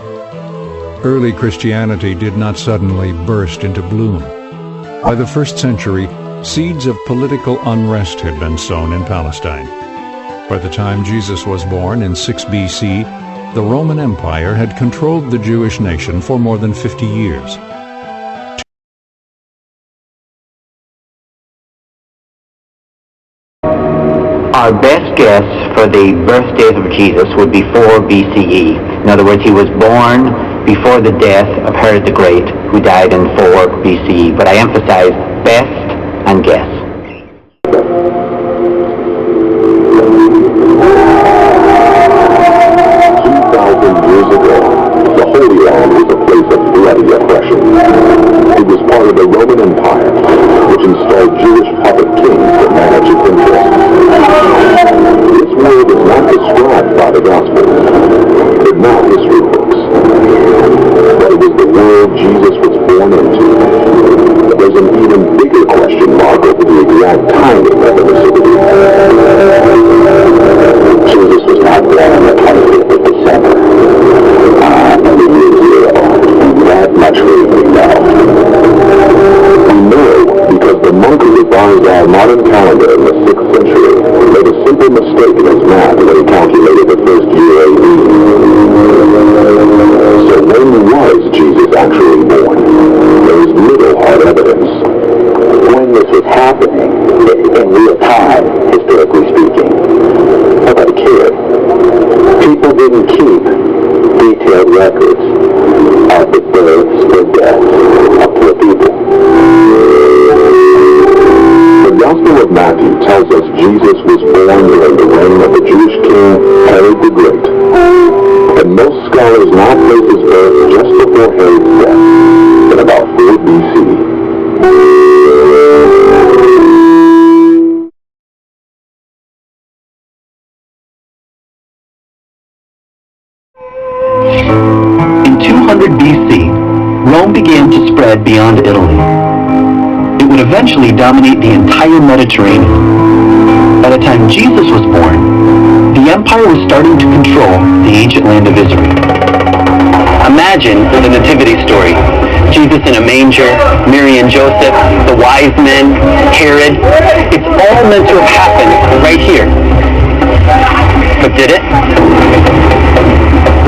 Early Christianity did not suddenly burst into bloom. By the 1st century, seeds of political unrest had been sown in Palestine. By the time Jesus was born in 6 BC, the Roman Empire had controlled the Jewish nation for more than 50 years. Our best guess for the birthdays of Jesus would be 4 BCE. In other words, he was born before the death of Herod the Great, who died in 4 BCE. But I emphasize best and guess. 2,000 years ago, the Holy Land was a place of bloody oppression. It was part of the Roman Empire, which installed Jewish puppet kings to manage its interests. This world is not described by the Gospels, but not history books. But it was the world Jesus was born into. There's an even bigger question mark over the exact timing of the nativity. Jesus was not born on the 25th of December. And the year zero. That much we know. We know because the monk who revised our modern calendar in the 6th century made a simple mistake in his math when he calculated the first year AD. So when was Jesus actually born? There is little hard evidence. When this was happening, in real time, historically speaking, nobody cared. People didn't keep detailed records of the births or deaths of poor people. The Gospel of Matthew tells us Jesus was born during the reign of the Jewish king Herod the Great. And most scholars now place his birth just before Herod's death, in about 4 BC. In 200 BC, Rome began to spread beyond Italy. It would eventually dominate the entire Mediterranean. By the time Jesus was born, the empire was starting to control the ancient land of Israel. Imagine the nativity story. Jesus in a manger, Mary and Joseph, the wise men, Herod. It's all meant to have happened right here. But did it?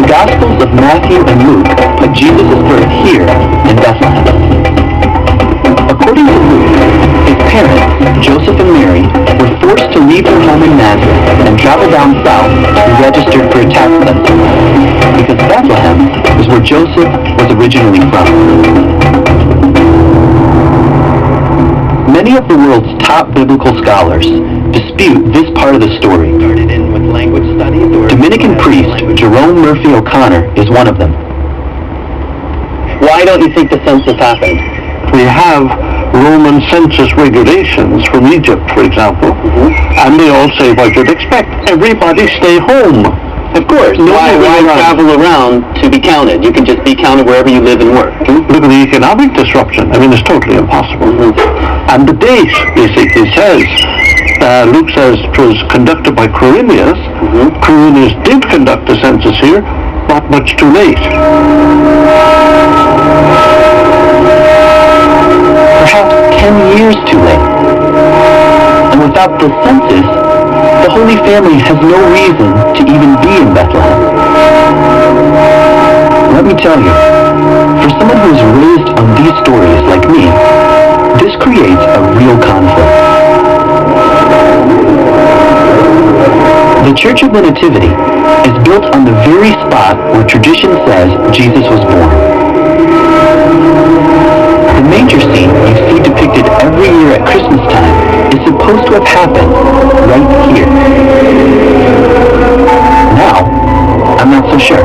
The Gospels of Matthew and Luke put Jesus' birth here in Bethlehem. According to Luke, his parents, Joseph and Mary, were forced to leave their home in Nazareth and travel down south to be registered for a tax census, because Bethlehem is where Joseph was originally from. Many of the world's top biblical scholars dispute this part of the story. Dominican priest Jerome Murphy O'Connor is one of them. Why don't you think the census happened? We have Roman census regulations from Egypt, for example, and they all say what you'd expect. Everybody stay home. Of course. Why travel around to be counted? You can just be counted wherever you live and work. Look at the economic disruption. I mean, it's totally impossible. And the date basically says, Luke says it was conducted by Quirinius. Quirinius did conduct the census here, but much too late. Perhaps 10 years too late. And without the census, the Holy Family has no reason to even be in Bethlehem. Let me tell you, for someone who is raised on these stories like me, this creates a real conflict. The Church of the Nativity is built on the very spot where tradition says Jesus was born. The manger scene you see depicted every year at Christmas time is supposed to have happened right here. Now, I'm not so sure.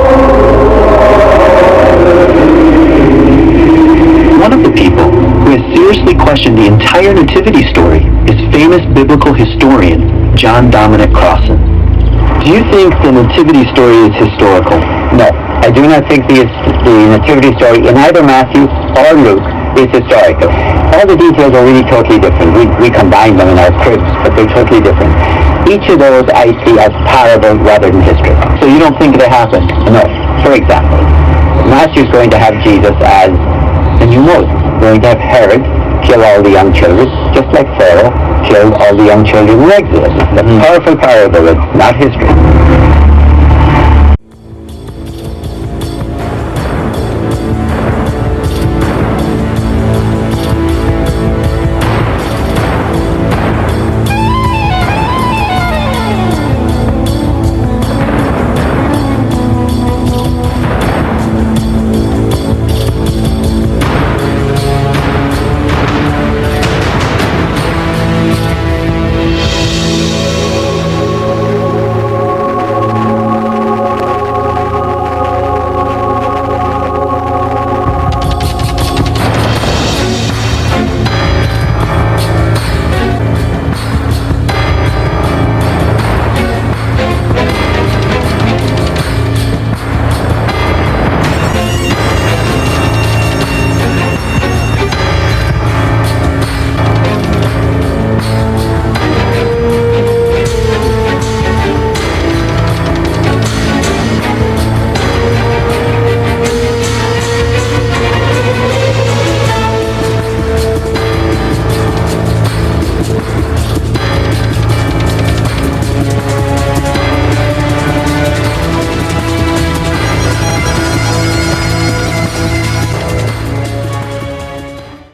One of the people who has seriously questioned the entire nativity story is famous biblical historian John Dominic Crossan. Do you think the nativity story is historical? No, I do not think the nativity story in either Matthew or Luke is historical. All the details are really totally different. We combine them in our cribs, but they're totally different. Each of those I see as parable rather than history. So you don't think they happened? No. For example, Matthew's going to have Jesus as the new Moses. Going to have Herod kill all the young children, just like Pharaoh killed all the young children in Exodus. It's a powerful parable, it's not history.